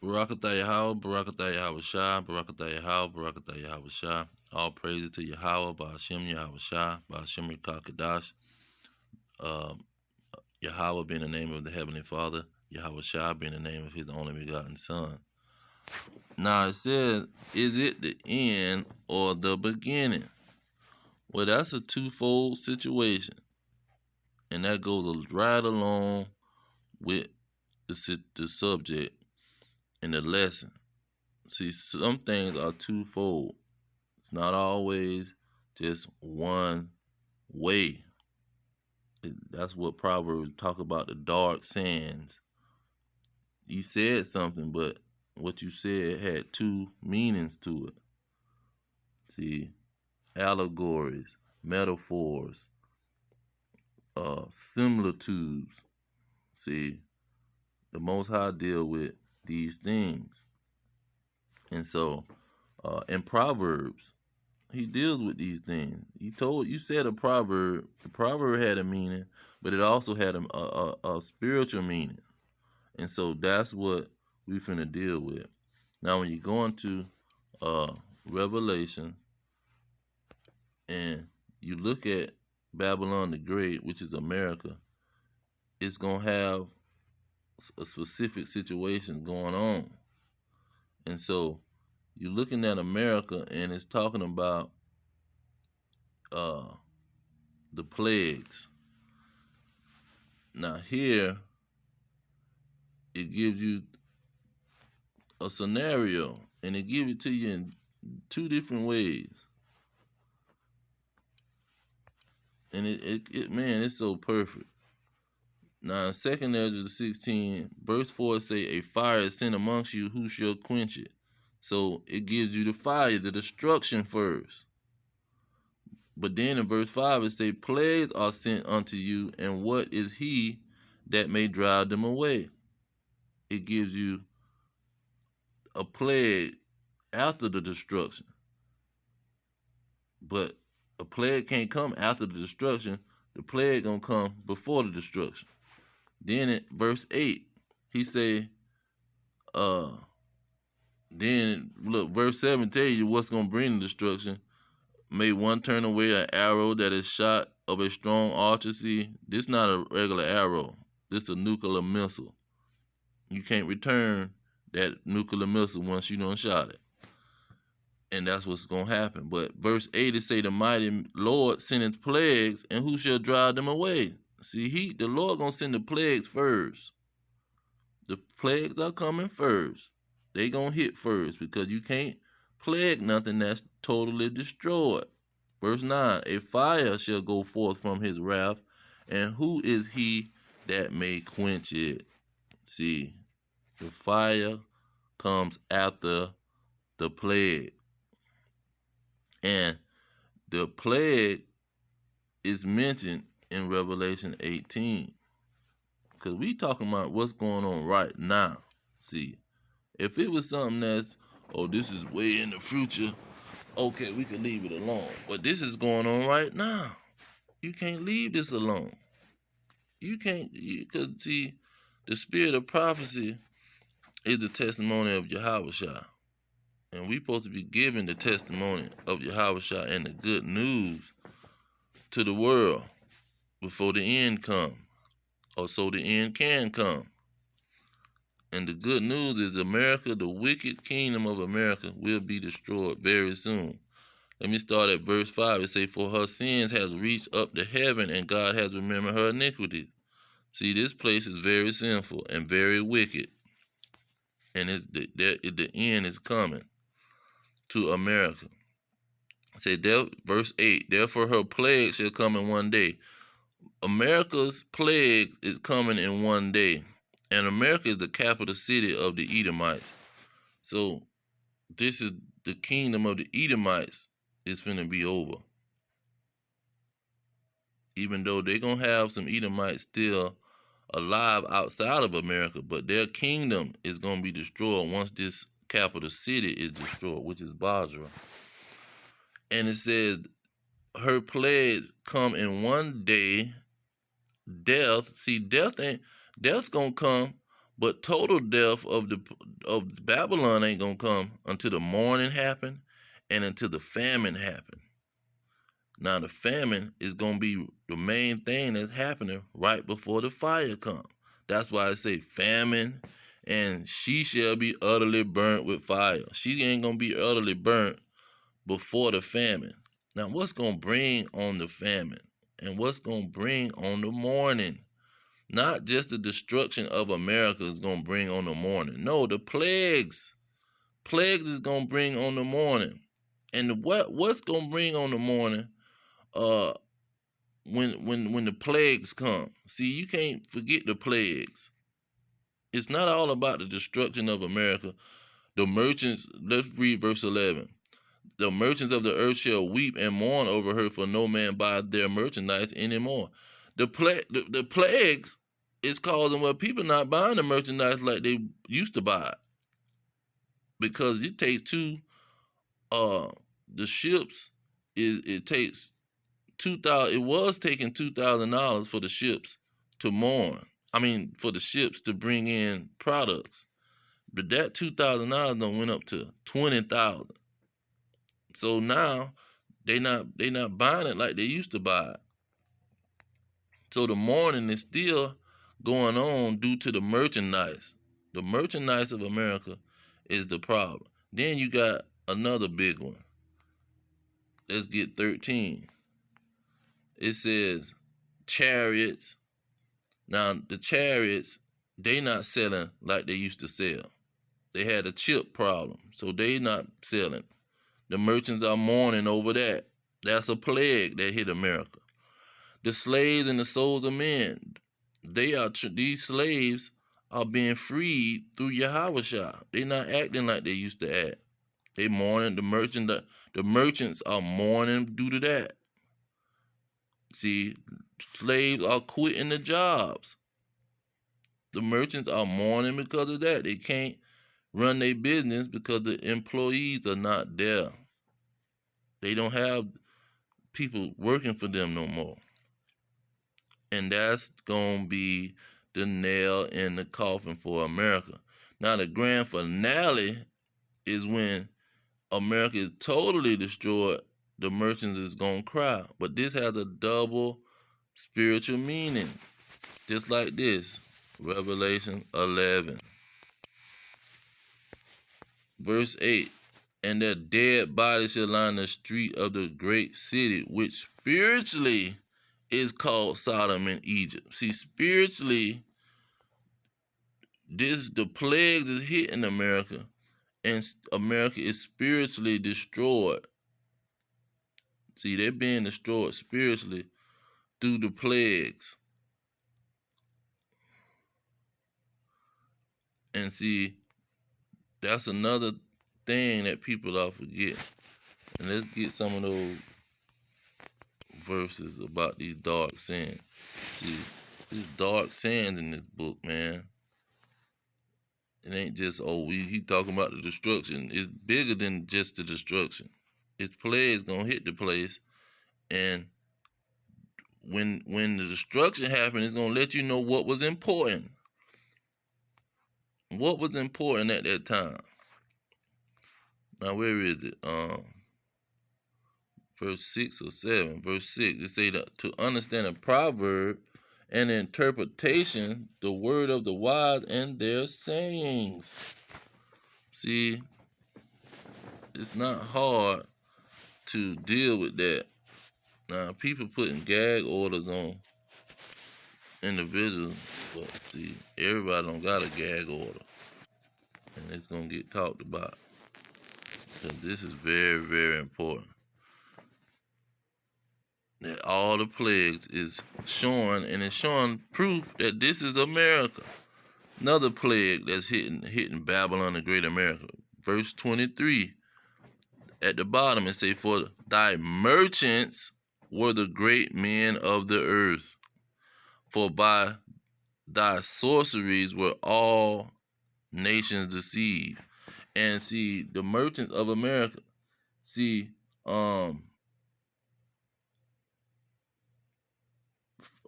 Barakatah Yahweh, Barakatah Yahweh Shah, Barakatah Yahweh, Barakatah Yahweh Shah. All praises to Yahweh, Ba'ashem Yahweh Shah, Ba'ashem Rekakadash. Yahweh being the name of the Heavenly Father, Yahweh Shah being the name of His only begotten Son. Now it says, is it the end or the beginning? Well, that's a twofold situation, and that goes right along with the subject and the lesson. See, some things are twofold. It's not always just one way. That's what Proverbs talk about, the dark sands. You said something, but what you said had two meanings to it. See, allegories, metaphors, similitudes. See, the Most High deal with these things. And so, in Proverbs, he deals with these things. You said a proverb. The proverb had a meaning, but it also had a spiritual meaning. And so that's what we finna deal with. Now, when you go into Revelation and you look at Babylon the Great, which is America, it's gonna have a specific situation going on. And so you're looking at America, and it's talking about the plagues. Now here it gives you a scenario, and it gives it to you in two different ways. And man, it's so perfect. Now in 2nd Ezra 16, verse 4 say, a fire is sent amongst you, who shall quench it? So it gives you the fire, the destruction first. But then in verse 5 it say, plagues are sent unto you, and what is he that may drive them away? It gives you a plague after the destruction. But a plague can't come after the destruction. The plague gonna come before the destruction. Then in verse 8, he say, then look, verse 7 tell you what's gonna bring the destruction. May one turn away an arrow that is shot of a strong archer. See, this not a regular arrow. This a nuclear missile. You can't return that nuclear missile once you done shot it. And that's what's going to happen. But verse 8 it say, the mighty Lord sendeth plagues, and who shall drive them away? See, the Lord going to send the plagues first. The plagues are coming first. They going to hit first, because you can't plague nothing that's totally destroyed. Verse 9, a fire shall go forth from his wrath, and who is he that may quench it? See, the fire comes after the plague. And the plague is mentioned in Revelation 18. Because we talking about what's going on right now. See, if it was something that's, oh, this is way in the future, okay, we can leave it alone. But this is going on right now. You can't leave this alone. You can't, because see, the spirit of prophecy is the testimony of Yahweh Shah. And we supposed to be giving the testimony of Yahweh Shah and the good news to the world before the end come, or so the end can come. And the good news is America, the wicked kingdom of America, will be destroyed very soon. Let me start at verse 5. It say, for her sins has reached up to heaven, and God has remembered her iniquity. See, this place is very sinful and very wicked. And the end is coming to America. Say, verse 8, therefore her plague shall come in one day. America's plague is coming in one day. And America is the capital city of the Edomites. So this is the kingdom of the Edomites is finna be over. Even though they're going to have some Edomites still alive outside of America, but their kingdom is going to be destroyed once this capital city is destroyed, which is Basra. And it says, her plagues come in one day. Death, see, death's gonna come, But total death of Babylon ain't gonna come until the morning happen and until the famine happen. Now the famine is gonna be the main thing that's happening right before the fire comes. That's why I say famine, and she shall be utterly burnt with fire. She ain't gonna be utterly burnt before the famine. Now what's gonna bring on the famine? And what's gonna bring on the morning? Not just the destruction of America is gonna bring on the morning. No, the plagues. Plagues is gonna bring on the morning. And what's gonna bring on the morning? When the plagues come. See, you can't forget the plagues. It's not all about the destruction of America. The merchants, let's read verse 11. The merchants of the earth shall weep and mourn over her, for no man buys their merchandise anymore. The plagues is causing people not buying the merchandise like they used to buy it. Because it takes the ships, it takes it was taking $2,000 for the ships to mourn. For the ships to bring in products. But that $2,000 done went up to $20,000. So now they not buying it like they used to buy it. So the mourning is still going on due to the merchandise. The merchandise of America is the problem. Then you got another big one. Let's get 13. It says chariots. Now the chariots, they not selling like they used to sell. They had a chip problem, so they not selling. The merchants are mourning over that. That's a plague that hit America. The slaves and the souls of men, these slaves are being freed through Yahushua. They not acting like they used to act. They mourning. The merchants are mourning due to that. See, slaves are quitting the jobs. The merchants are mourning because of that. They can't run their business because the employees are not there. They don't have people working for them no more. And that's going to be the nail in the coffin for America. Now, the grand finale is when America is totally destroyed. The merchants is going to cry. But this has a double spiritual meaning. Just like this. Revelation 11. Verse 8. And their dead bodies shall line the street of the great city, which spiritually is called Sodom and Egypt. See, spiritually, the plagues is hitting America, and America is spiritually destroyed. See, they're being destroyed spiritually through the plagues. And see, that's another thing that people are forgetting. And let's get some of those verses about these dark sins. See, there's dark sins in this book, man. It ain't just, he talking about the destruction. It's bigger than just the destruction. Its plagues gonna hit the place, and when the destruction happened, it's gonna let you know what was important. What was important at that time? Now, where is it? Verse 6 or 7. Verse 6, it say that to understand a proverb and interpretation, the word of the wise and their sayings. See, it's not hard to deal with that. Now, people putting gag orders on individuals, but see, everybody don't got a gag order, and it's gonna get talked about, because this is very, very important. That all the plagues is showing, and it's showing proof that this is America. Another plague that's hitting Babylon, the great America. Verse 23 at the bottom, it say, for thy merchants were the great men of the earth, for by thy sorceries were all nations deceived. And see, the merchants of America, see,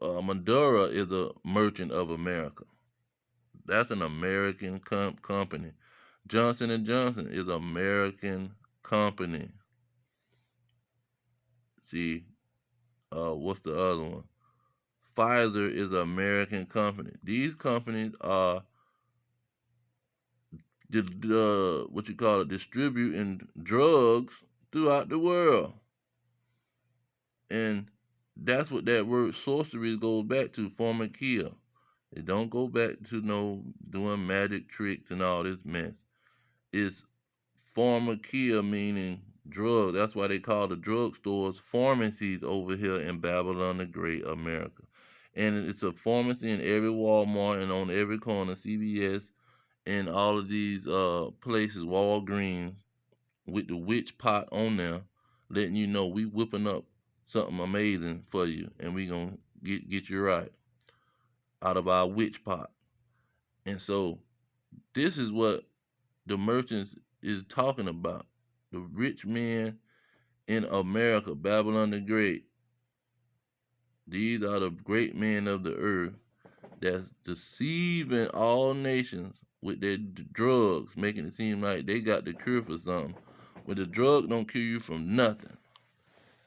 Maduro is a merchant of America. That's an American company. Johnson and Johnson is American company. See, what's the other one? Pfizer is an American company. These companies are what you call it, distributing drugs throughout the world. And that's what that word sorcery goes back to, pharmakia. It don't go back to no doing magic tricks and all this mess. It's pharmakia, meaning drug. That's why they call the drugstores pharmacies over here in Babylon the Great, America. And it's a pharmacy in every Walmart and on every corner, CVS, and all of these places, Walgreens, with the witch pot on there, letting you know we whipping up something amazing for you, and we gonna get you right out of our witch pot. And so this is what the merchants is talking about. The rich men in America, Babylon the Great. These are the great men of the earth that's deceiving all nations with their drugs, making it seem like they got the cure for something. But the drug don't cure you from nothing.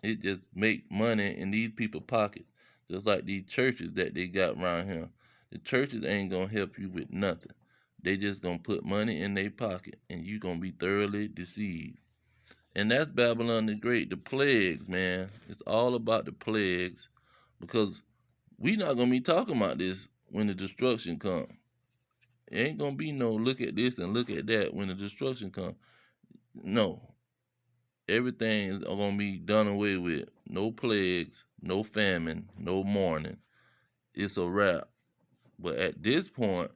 It just make money in these people's pockets. Just like these churches that they got around here. The churches ain't gonna help you with nothing. They just gonna put money in their pocket and you gonna be thoroughly deceived. And that's Babylon the Great, the plagues, man. It's all about the plagues because we not gonna be talking about this when the destruction comes. It ain't gonna be no look at this and look at that when the destruction comes. No. Everything is gonna be done away with. No plagues, no famine, no mourning. It's a wrap. But at this point,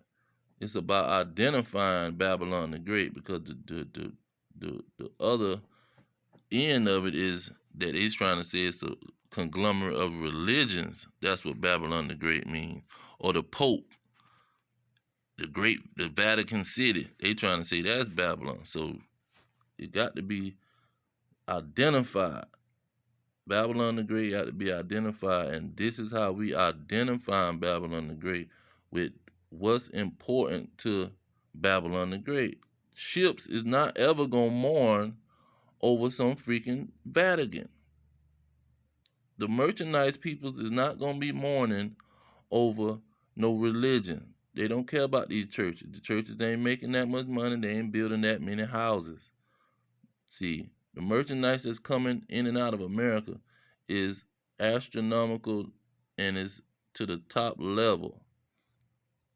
it's about identifying Babylon the Great because the other end of it is that he's trying to say it's a conglomerate of religions. That's what Babylon the Great means. Or the Pope, the Vatican City. They trying to say that's Babylon. So it got to be identified. Babylon the Great got to be identified, and this is how we identify Babylon the Great with what's important to Babylon the Great. Ships is not ever gonna mourn over some freaking Vatican. The merchandise peoples is not gonna be mourning over no religion. They don't care about these churches. The churches ain't making that much money. They ain't building that many houses. See, the merchandise that's coming in and out of America is astronomical and is to the top level.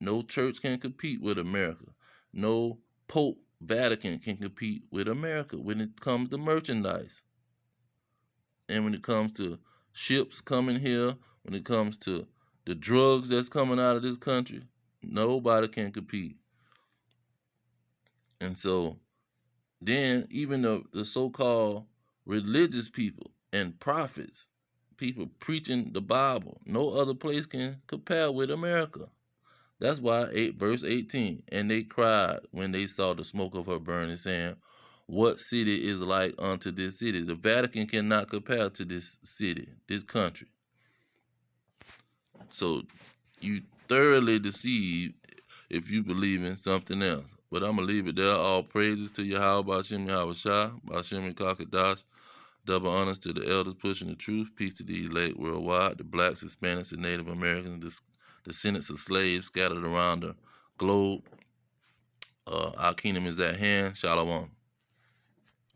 No church can compete with America. No Pope Vatican can compete with America when it comes to merchandise. And when it comes to ships coming here, when it comes to the drugs that's coming out of this country, nobody can compete. And so then even the so-called religious people and prophets, people preaching the Bible, no other place can compare with America. That's why verse 18, and they cried when they saw the smoke of her burning, saying, what city is like unto this city? The Vatican cannot compare to this city, this country. So you thoroughly deceived if you believe in something else. But I'm going to leave it there. All praises to Yahweh, Bashim Yahweh Shah, Bashim Kakadash. Double honors to the elders pushing the truth. Peace to the elect worldwide, the blacks, Hispanics, and Native Americans, the descendants of slaves scattered around the globe. Our kingdom is at hand. Shalom.